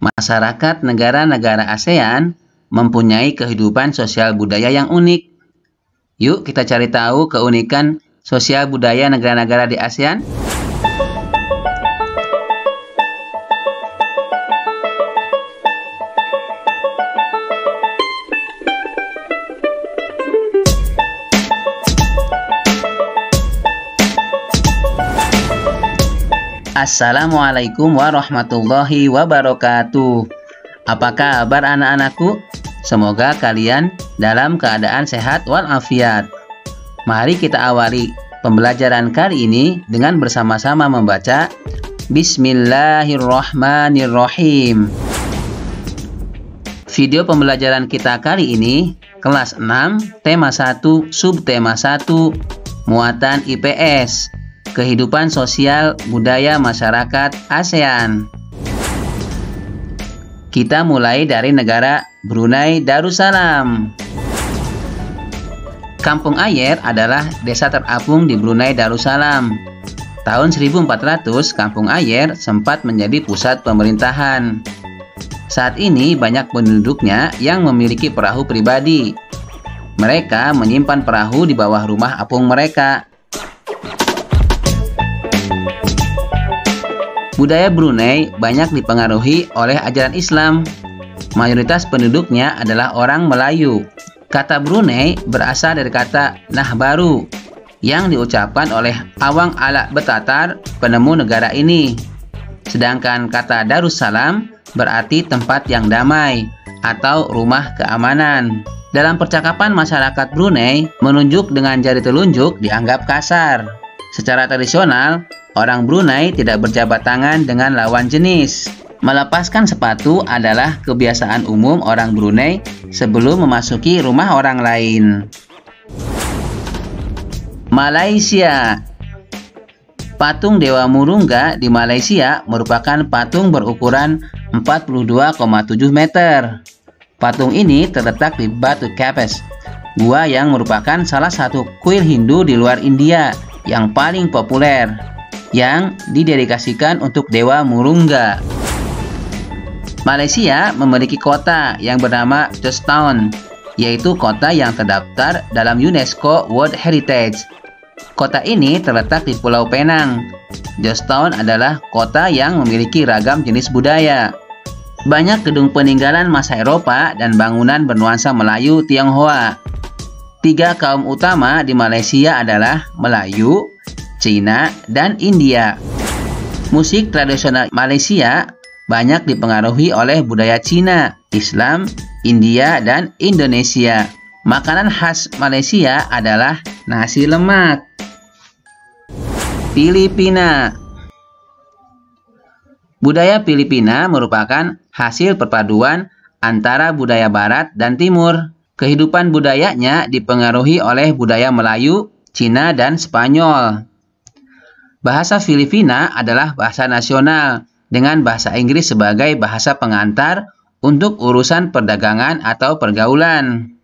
Masyarakat negara-negara ASEAN mempunyai kehidupan sosial budaya yang unik. Yuk kita cari tahu keunikan sosial budaya negara-negara di ASEAN. Assalamualaikum warahmatullahi wabarakatuh. Apa kabar anak-anakku? Semoga kalian dalam keadaan sehat walafiat. Mari kita awali pembelajaran kali ini dengan bersama-sama membaca Bismillahirrahmanirrahim. Video pembelajaran kita kali ini kelas 6, tema 1, subtema 1, muatan IPS. Kehidupan sosial budaya masyarakat ASEAN. Kita mulai dari negara Brunei Darussalam. Kampung Ayer adalah desa terapung di Brunei Darussalam. Tahun 1400, Kampung Ayer sempat menjadi pusat pemerintahan. Saat ini banyak penduduknya yang memiliki perahu pribadi. Mereka menyimpan perahu di bawah rumah apung mereka. Budaya Brunei banyak dipengaruhi oleh ajaran Islam. Mayoritas penduduknya adalah orang Melayu. Kata Brunei berasal dari kata Nahbaru yang diucapkan oleh Awang Alak Betatar, penemu negara ini. Sedangkan kata Darussalam berarti tempat yang damai atau rumah keamanan. Dalam percakapan masyarakat Brunei, menunjuk dengan jari telunjuk dianggap kasar. Secara tradisional, orang Brunei tidak berjabat tangan dengan lawan jenis. Melepaskan sepatu adalah kebiasaan umum orang Brunei sebelum memasuki rumah orang lain. Malaysia. Patung Dewa Murungga di Malaysia merupakan patung berukuran 42,7 meter. Patung ini terletak di Batu Capas, gua yang merupakan salah satu kuil Hindu di luar India yang paling populer, yang didedikasikan untuk Dewa Murungga. Malaysia memiliki kota yang bernama Georgetown, yaitu kota yang terdaftar dalam UNESCO World Heritage. Kota ini terletak di Pulau Penang. Georgetown adalah kota yang memiliki ragam jenis budaya. Banyak gedung peninggalan masa Eropa dan bangunan bernuansa Melayu Tionghoa. Tiga kaum utama di Malaysia adalah Melayu, Cina, dan India. Musik tradisional Malaysia banyak dipengaruhi oleh budaya Cina, Islam, India, dan Indonesia. Makanan khas Malaysia adalah nasi lemak. Filipina. Budaya Filipina merupakan hasil perpaduan antara budaya Barat dan Timur. Kehidupan budayanya dipengaruhi oleh budaya Melayu, Cina, dan Spanyol. Bahasa Filipina adalah bahasa nasional dengan bahasa Inggris sebagai bahasa pengantar untuk urusan perdagangan atau pergaulan.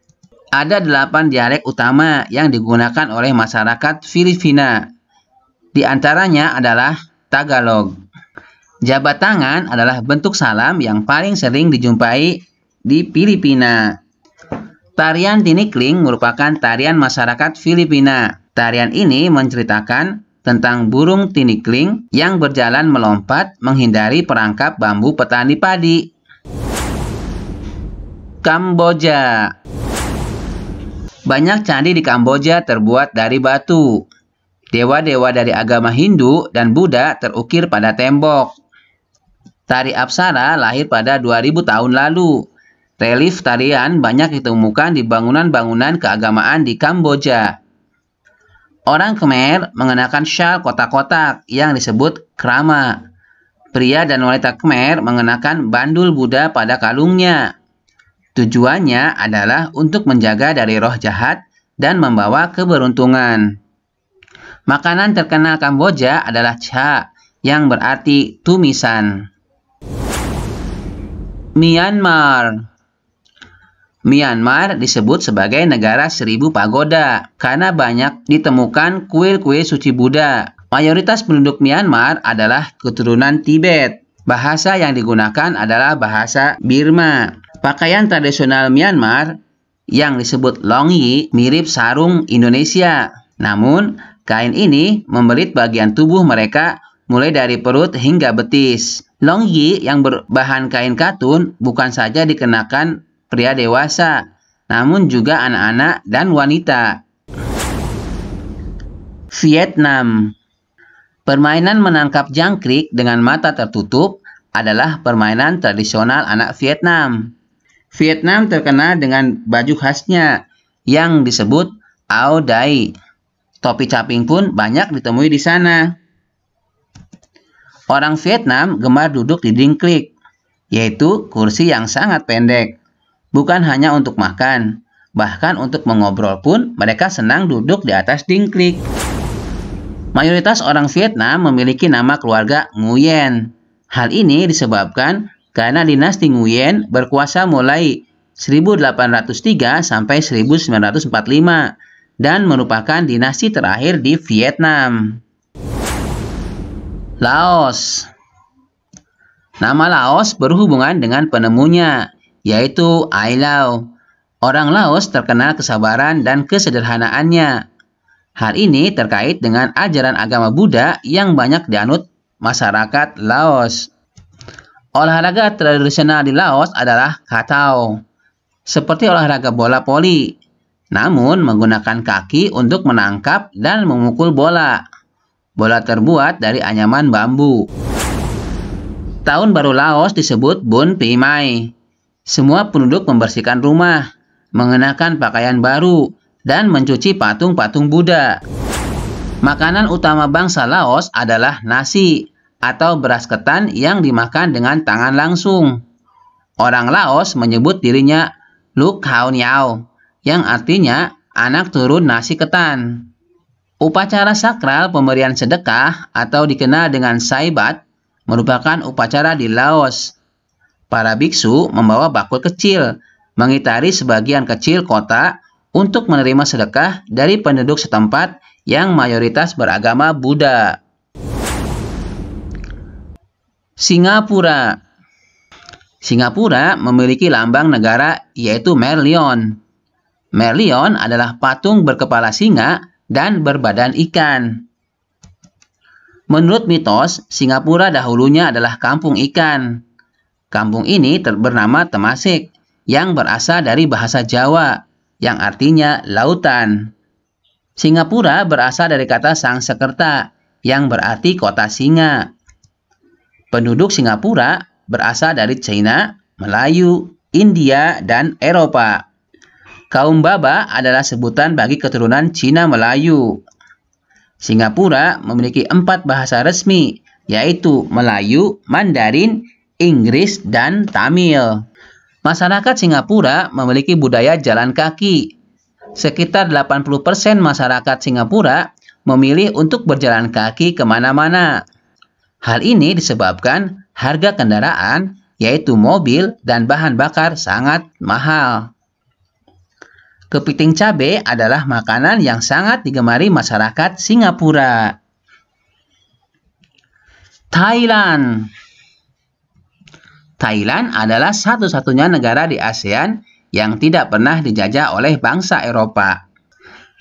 Ada 8 dialek utama yang digunakan oleh masyarakat Filipina. Di antaranya adalah Tagalog. Jabat tangan adalah bentuk salam yang paling sering dijumpai di Filipina. Tarian tinikling merupakan tarian masyarakat Filipina. Tarian ini menceritakan tentang burung tinikling yang berjalan melompat menghindari perangkap bambu petani padi. Kamboja. Banyak candi di Kamboja terbuat dari batu. Dewa-dewa dari agama Hindu dan Buddha terukir pada tembok. Tari Apsara lahir pada 2000 tahun lalu. Relief tarian banyak ditemukan di bangunan-bangunan keagamaan di Kamboja. Orang Khmer mengenakan syal kotak-kotak yang disebut krama. Pria dan wanita Khmer mengenakan bandul Buddha pada kalungnya. Tujuannya adalah untuk menjaga dari roh jahat dan membawa keberuntungan. Makanan terkenal Kamboja adalah cha, yang berarti tumisan. Myanmar. Myanmar disebut sebagai negara 1000 pagoda karena banyak ditemukan kuil-kuil suci Buddha. Mayoritas penduduk Myanmar adalah keturunan Tibet. Bahasa yang digunakan adalah bahasa Birma. Pakaian tradisional Myanmar yang disebut longyi mirip sarung Indonesia. Namun, kain ini membelit bagian tubuh mereka mulai dari perut hingga betis. Longyi yang berbahan kain katun bukan saja dikenakan pria dewasa, namun juga anak-anak dan wanita. Vietnam. Permainan menangkap jangkrik dengan mata tertutup adalah permainan tradisional anak Vietnam. Vietnam terkenal dengan baju khasnya yang disebut Áo Dai. Topi caping pun banyak ditemui di sana. Orang Vietnam gemar duduk di dingklik, yaitu kursi yang sangat pendek. Bukan hanya untuk makan, bahkan untuk mengobrol pun mereka senang duduk di atas dingklik. Mayoritas orang Vietnam memiliki nama keluarga Nguyen. Hal ini disebabkan karena dinasti Nguyen berkuasa mulai 1803 sampai 1945 dan merupakan dinasti terakhir di Vietnam. Laos. Nama Laos berhubungan dengan penemunya, yaitu Ai Lao. Orang Laos terkenal kesabaran dan kesederhanaannya. Hal ini terkait dengan ajaran agama Buddha yang banyak dianut masyarakat Laos. Olahraga tradisional di Laos adalah Katao, seperti olahraga bola voli, namun menggunakan kaki untuk menangkap dan memukul bola. Bola terbuat dari anyaman bambu. Tahun baru Laos disebut Bun Pi Mai. Semua penduduk membersihkan rumah, mengenakan pakaian baru, dan mencuci patung-patung Buddha. Makanan utama bangsa Laos adalah nasi atau beras ketan yang dimakan dengan tangan langsung. Orang Laos menyebut dirinya Luk Khao Niao, yang artinya anak turun nasi ketan. Upacara sakral pemberian sedekah atau dikenal dengan Saibat merupakan upacara di Laos. Para biksu membawa bakul kecil, mengitari sebagian kecil kota untuk menerima sedekah dari penduduk setempat yang mayoritas beragama Buddha. Singapura. Singapura memiliki lambang negara yaitu Merlion. Merlion adalah patung berkepala singa dan berbadan ikan. Menurut mitos, Singapura dahulunya adalah kampung ikan. Kampung ini bernama Temasek, yang berasal dari bahasa Jawa, yang artinya lautan. Singapura berasal dari kata Sangsekerta, yang berarti kota singa. Penduduk Singapura berasal dari China, Melayu, India, dan Eropa. Kaum Baba adalah sebutan bagi keturunan Cina Melayu. Singapura memiliki 4 bahasa resmi, yaitu Melayu, Mandarin, Inggris, dan Tamil. Masyarakat Singapura memiliki budaya jalan kaki. Sekitar 80% masyarakat Singapura memilih untuk berjalan kaki kemana-mana. Hal ini disebabkan harga kendaraan, yaitu mobil dan bahan bakar, sangat mahal. Kepiting cabai adalah makanan yang sangat digemari masyarakat Singapura. Thailand. Thailand adalah satu-satunya negara di ASEAN yang tidak pernah dijajah oleh bangsa Eropa.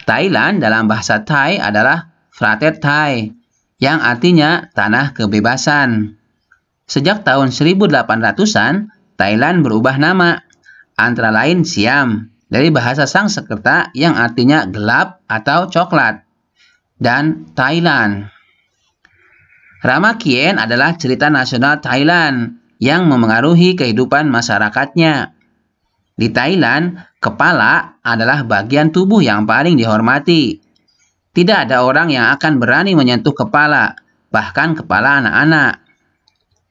Thailand dalam bahasa Thai adalah Phratet Thai, yang artinya tanah kebebasan. Sejak tahun 1800-an, Thailand berubah nama, antara lain Siam, dari bahasa Sangsekerta yang artinya gelap atau coklat, dan Thailand. Ramakien adalah cerita nasional Thailand yang memengaruhi kehidupan masyarakatnya. Di Thailand, kepala adalah bagian tubuh yang paling dihormati. Tidak ada orang yang akan berani menyentuh kepala, bahkan kepala anak-anak.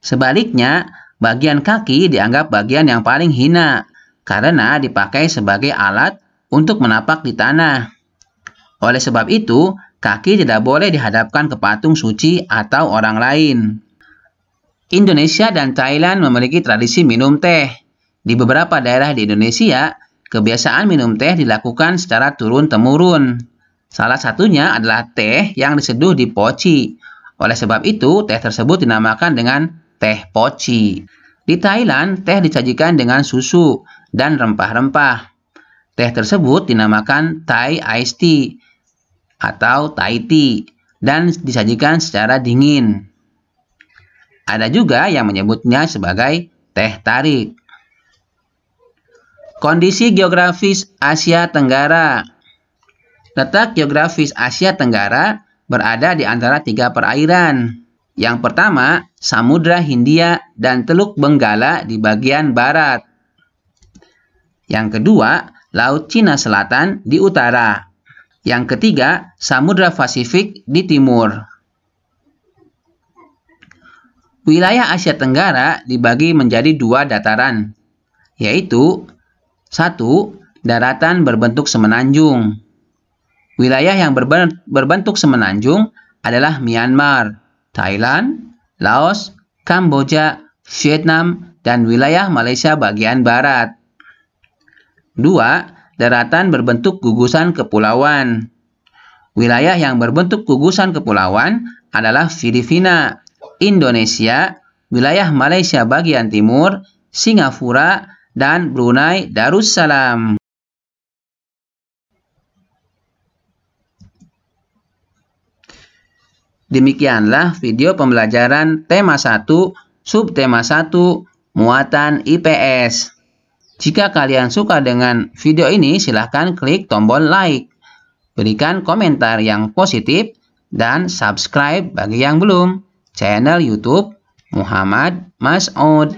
Sebaliknya, bagian kaki dianggap bagian yang paling hina, karena dipakai sebagai alat untuk menapak di tanah. Oleh sebab itu, kaki tidak boleh dihadapkan ke patung suci atau orang lain. Indonesia dan Thailand memiliki tradisi minum teh. Di beberapa daerah di Indonesia, kebiasaan minum teh dilakukan secara turun-temurun. Salah satunya adalah teh yang diseduh di poci. Oleh sebab itu, teh tersebut dinamakan dengan teh poci. Di Thailand, teh disajikan dengan susu dan rempah-rempah. Teh tersebut dinamakan Thai Iced Tea atau Thai Tea dan disajikan secara dingin. Ada juga yang menyebutnya sebagai teh tarik. Kondisi geografis Asia Tenggara. Letak geografis Asia Tenggara berada di antara 3 perairan. Yang pertama, Samudra Hindia dan Teluk Benggala di bagian barat. Yang kedua, Laut Cina Selatan di utara. Yang ketiga, Samudra Pasifik di timur. Wilayah Asia Tenggara dibagi menjadi 2 dataran, yaitu 1. Daratan berbentuk semenanjung. Wilayah yang berbentuk semenanjung adalah Myanmar, Thailand, Laos, Kamboja, Vietnam, dan wilayah Malaysia bagian barat. 2. Daratan berbentuk gugusan kepulauan. Wilayah yang berbentuk gugusan kepulauan adalah Filipina, Indonesia, wilayah Malaysia bagian timur, Singapura, dan Brunei Darussalam. Demikianlah video pembelajaran tema 1, subtema 1, muatan IPS. Jika kalian suka dengan video ini, silahkan klik tombol like, berikan komentar yang positif, dan subscribe bagi yang belum. Channel YouTube Muhammad Mas'ud.